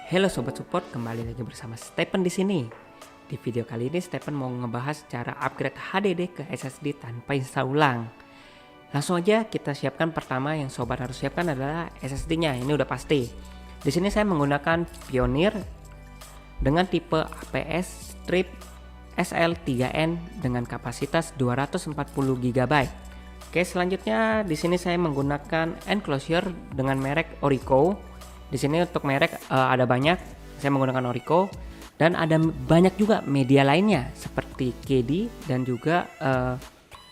Halo sobat support, kembali lagi bersama Stephen di sini. Di video kali ini Stephen mau ngebahas cara upgrade HDD ke SSD tanpa install ulang. Langsung aja kita siapkan. Pertama yang sobat harus siapkan adalah SSD-nya. Ini udah pasti. Di sini saya menggunakan Pioneer dengan tipe APS Strip SL3N dengan kapasitas 240 GB. Oke, selanjutnya di sini saya menggunakan enclosure dengan merek Orico. Di sini untuk merek ada banyak, saya menggunakan Orico, dan ada banyak juga media lainnya seperti KD dan juga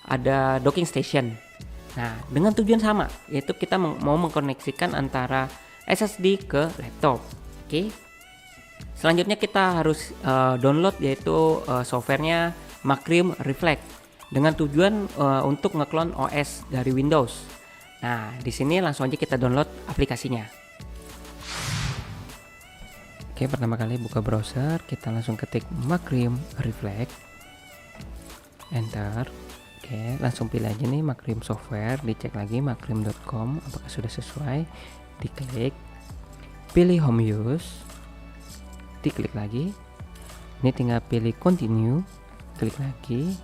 ada docking station. Nah, dengan tujuan sama, yaitu kita mau mengkoneksikan antara SSD ke laptop. Oke. Selanjutnya kita harus download yaitu softwarenya Macrium Reflect dengan tujuan untuk ngeklon OS dari Windows. Nah, di sini langsung aja kita download aplikasinya. Oke, pertama kali buka browser, kita langsung ketik Macrium Reflect, enter. Oke, langsung pilih aja nih Macrium software, dicek lagi macrium.com apakah sudah sesuai, diklik, pilih home use, diklik lagi, ini tinggal pilih continue, klik lagi.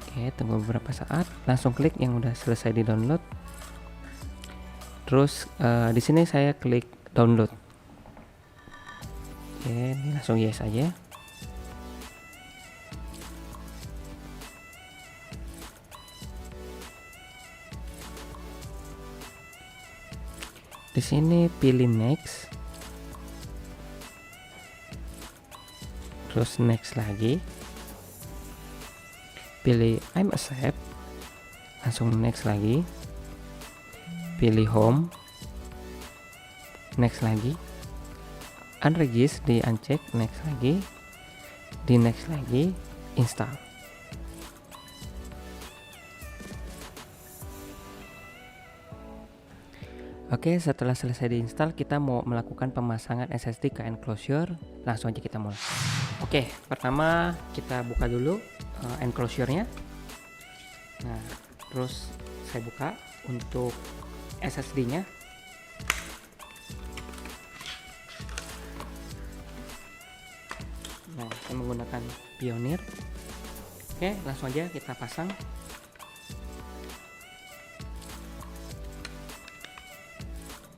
Oke, tunggu beberapa saat, langsung klik yang udah selesai di download. Terus di sini saya klik download. Oke, ini langsung yes aja. Di sini pilih next. Terus next lagi. Pilih I'm accept. Langsung next lagi. Pilih home. Next lagi. Unregister di uncheck, next lagi, di next lagi, install. Oke, setelah selesai diinstal, kita mau melakukan pemasangan SSD ke enclosure. Langsung aja kita mulai. Oke, pertama kita buka dulu enclosure-nya. Nah, terus saya buka untuk SSD-nya. Nah, saya menggunakan Pioneer. Oke, langsung aja kita pasang.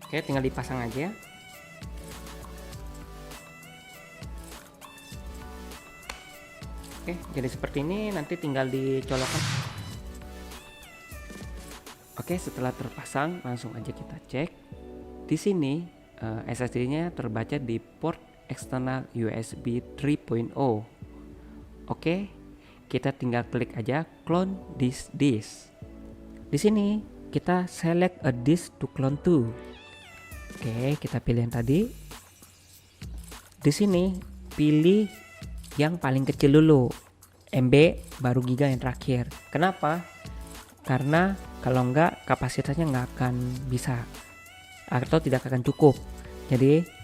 Oke, tinggal dipasang aja. Oke, jadi seperti ini, nanti tinggal dicolokkan. Oke, setelah terpasang, langsung aja kita cek. Di sini SSD-nya terbaca di port eksternal USB 3.0. Oke, kita tinggal klik aja clone this disk. Di sini kita select a disk to clone to. Oke, kita pilih yang tadi. Di sini pilih yang paling kecil dulu, MB baru giga yang terakhir. Kenapa? Karena kalau enggak kapasitasnya nggak akan bisa atau tidak akan cukup. Jadi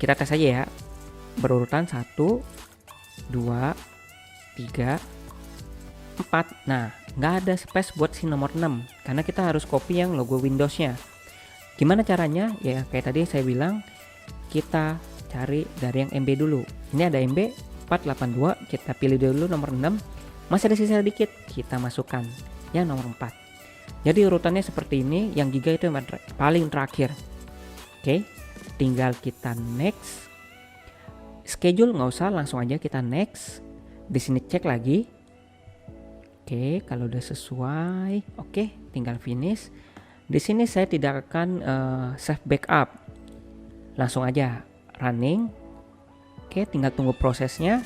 kita tes aja ya, berurutan 1, 2, 3, 4. Nah, nggak ada space buat si nomor 6 karena kita harus copy yang logo Windows-nya. Gimana caranya? Ya kayak tadi saya bilang, kita cari dari yang MB dulu. Ini ada MB 482, kita pilih dulu nomor 6. Masih ada sisa dikit, kita masukkan yang nomor 4. Jadi urutannya seperti ini, yang giga itu yang paling terakhir. Oke, tinggal kita next. Schedule nggak usah, langsung aja kita next. Di sini cek lagi. Oke, kalau udah sesuai, oke, tinggal finish. Di sini saya tidak akan save backup. Langsung aja running. Oke, tinggal tunggu prosesnya.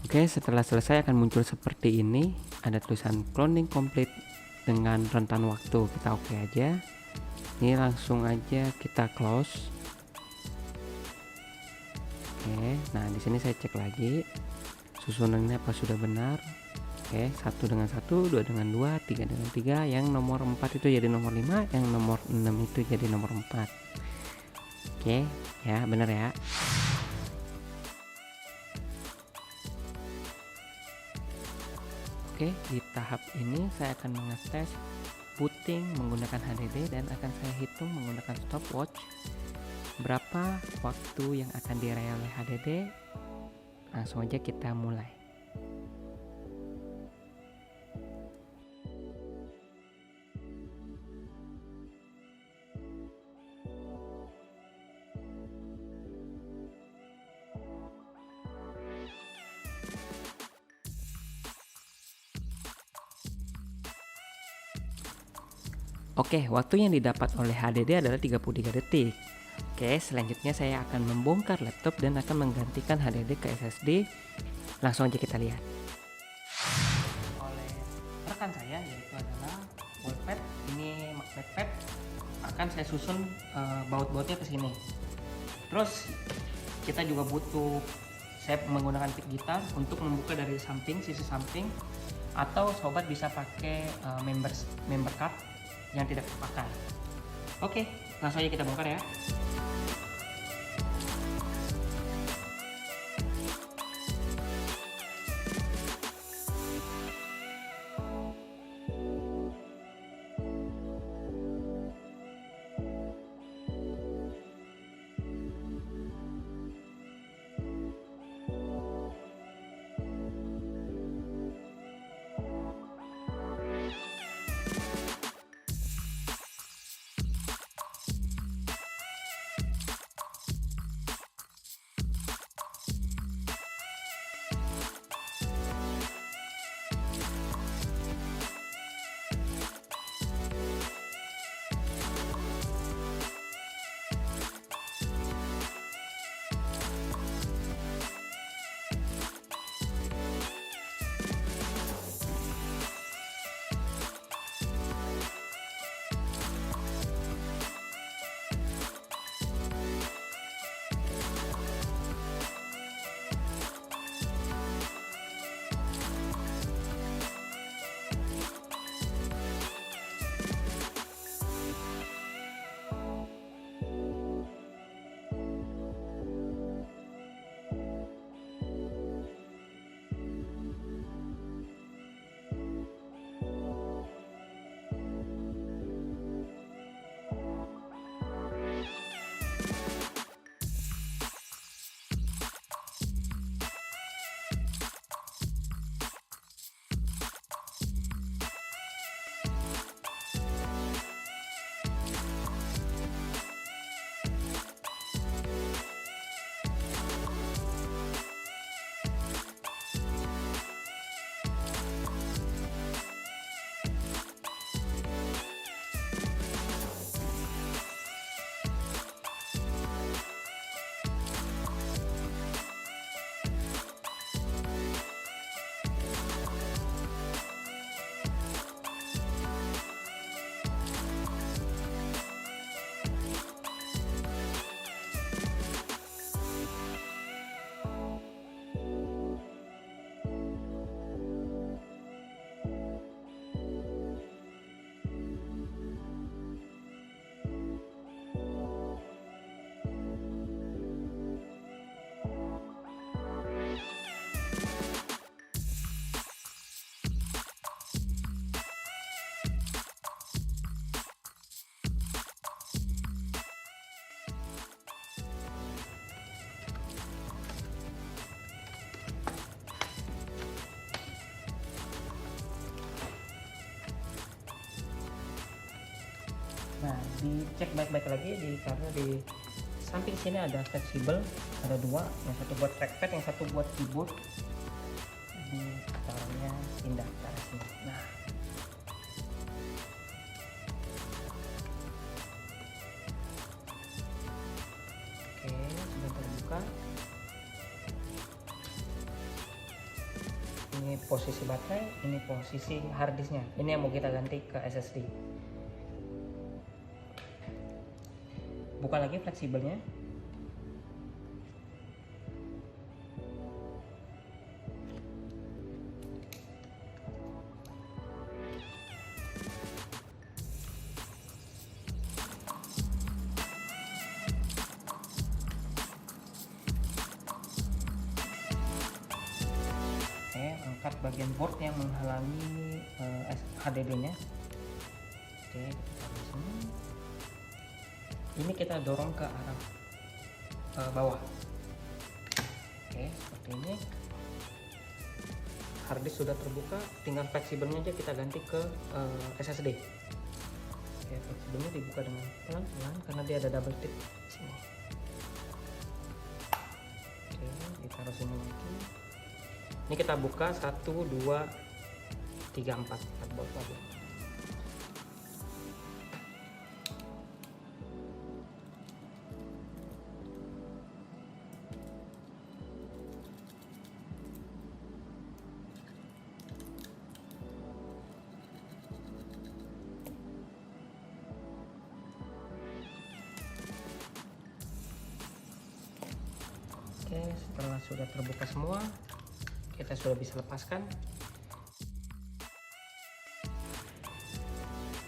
Oke, setelah selesai akan muncul seperti ini. Ada tulisan cloning complete dengan rentan waktu. Kita oke aja. Ini langsung aja kita close. Oke, nah di sini saya cek lagi susunannya apa sudah benar. Oke, 1 dengan 1, 2 dengan 2, 3 dengan 3, yang nomor 4 itu jadi nomor 5, yang nomor 6 itu jadi nomor 4. Oke, ya benar ya. Oke, di tahap ini saya akan mengetes boot setting menggunakan HDD dan akan saya hitung menggunakan stopwatch berapa waktu yang akan diraih oleh HDD. Langsung aja kita mulai. Oke, waktu yang didapat oleh HDD adalah 33 detik. Oke, selanjutnya saya akan membongkar laptop dan akan menggantikan HDD ke SSD. Langsung aja kita lihat. Oleh rekan saya, yaitu adalah wallpad. Ini magnet pad. Akan saya susun baut-bautnya ke sini. Terus kita juga butuh, saya menggunakan tip gitar untuk membuka dari samping, sisi samping, atau sobat bisa pakai member card yang tidak terpakai. Oke, langsung aja kita bongkar ya. Nah, dicek baik-baik lagi karena di samping sini ada fleksibel, ada dua, yang satu buat trackpad, yang satu buat keyboard. Jadi caranya pindah ke arah sini. Nah, oke, sudah terbuka. Ini posisi baterai, ini posisi harddisknya. Ini yang mau kita ganti ke SSD. Buka lagi fleksibelnya. Oke, angkat bagian board yang menghalangi HDD-nya. Oke, kita taruh sini. Ini kita dorong ke arah bawah. Oke, seperti ini. Harddisk sudah terbuka, tinggal fleksibelnya aja kita ganti ke SSD. Oke, fleksibelnya dibuka dengan pelan-pelan karena dia ada double tip sini. Oke, ditaruh sini lagi. Ini kita buka 1, 2, 3, 4 bolt lagi. Oke, setelah sudah terbuka semua, kita sudah bisa lepaskan.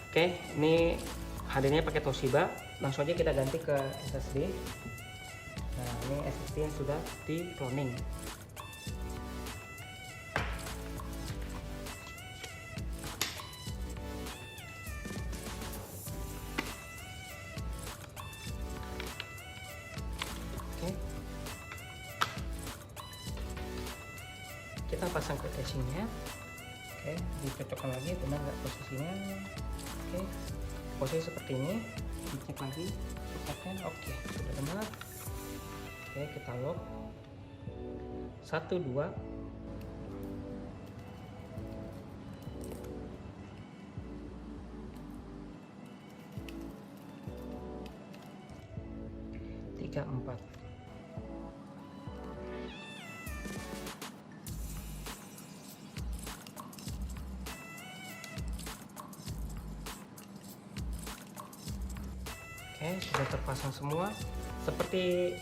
Oke, ini HD-nya pakai Toshiba. Langsung aja kita ganti ke SSD. Nah, ini SSD yang sudah di cloning. Oke, kita pasang ke casingnya. Oke, dicocokkan lagi benar nggak posisinya. Oke, posisi seperti ini, dicek lagi supportnya. Oke, sudah benar. Oke, kita lock 1, 2. Tiga, 4. Oke, sudah terpasang semua. Seperti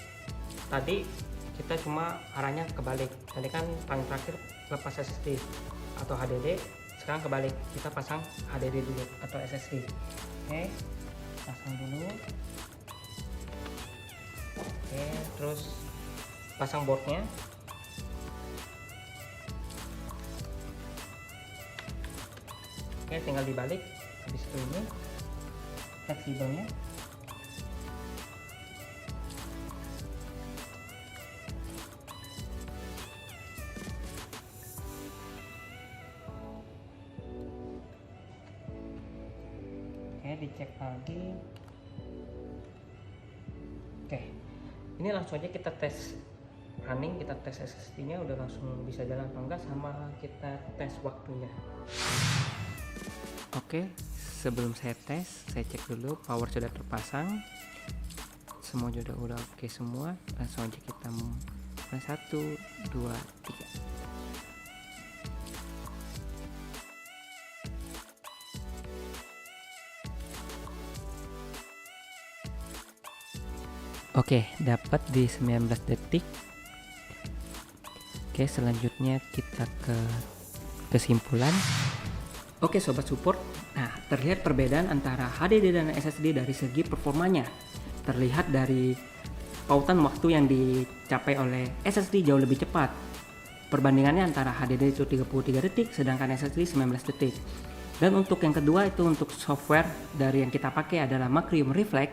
tadi kita cuma arahnya kebalik. Tadi kan paling terakhir lepas SSD atau HDD, sekarang kebalik. Kita pasang HDD dulu atau SSD. Oke, pasang dulu. Oke, terus pasang boardnya. Oke, tinggal dibalik. Habis itu ini fleksibelnya. Oke, dicek lagi. Oke, ini langsung aja kita tes running, kita tes SSD-nya udah langsung bisa jalan apa enggak, sama kita tes waktunya. Oke, sebelum saya tes, saya cek dulu power sudah terpasang, semua udah oke semua. Langsung aja kita mulai 1, 2, 3. Oke, dapat di 19 detik. Oke, selanjutnya kita ke kesimpulan. Oke sobat support, nah terlihat perbedaan antara HDD dan SSD dari segi performanya. Terlihat dari pautan waktu yang dicapai oleh SSD jauh lebih cepat. Perbandingannya antara HDD itu 33 detik sedangkan SSD 19 detik. Dan untuk yang kedua itu untuk software dari yang kita pakai adalah Macrium Reflect.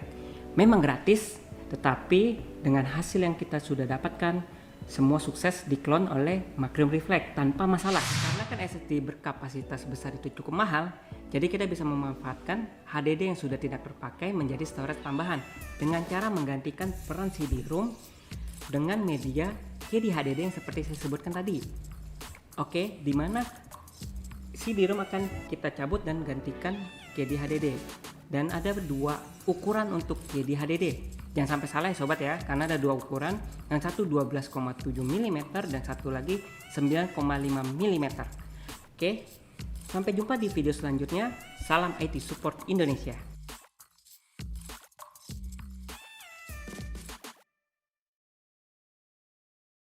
Memang gratis, tetapi dengan hasil yang kita sudah dapatkan, semua sukses diklon oleh Macrium Reflect tanpa masalah. Karena kan SSD berkapasitas besar itu cukup mahal, jadi kita bisa memanfaatkan HDD yang sudah tidak terpakai menjadi storage tambahan dengan cara menggantikan peran CD-ROM dengan media CD HDD yang seperti saya sebutkan tadi. Oke, dimana CD-ROM akan kita cabut dan gantikan CD HDD. Dan ada dua ukuran untuk CD HDD. Jangan sampai salah ya sobat ya, karena ada dua ukuran, yang satu 12,7 mm dan satu lagi 9,5 mm. Oke, sampai jumpa di video selanjutnya. Salam IT Support Indonesia.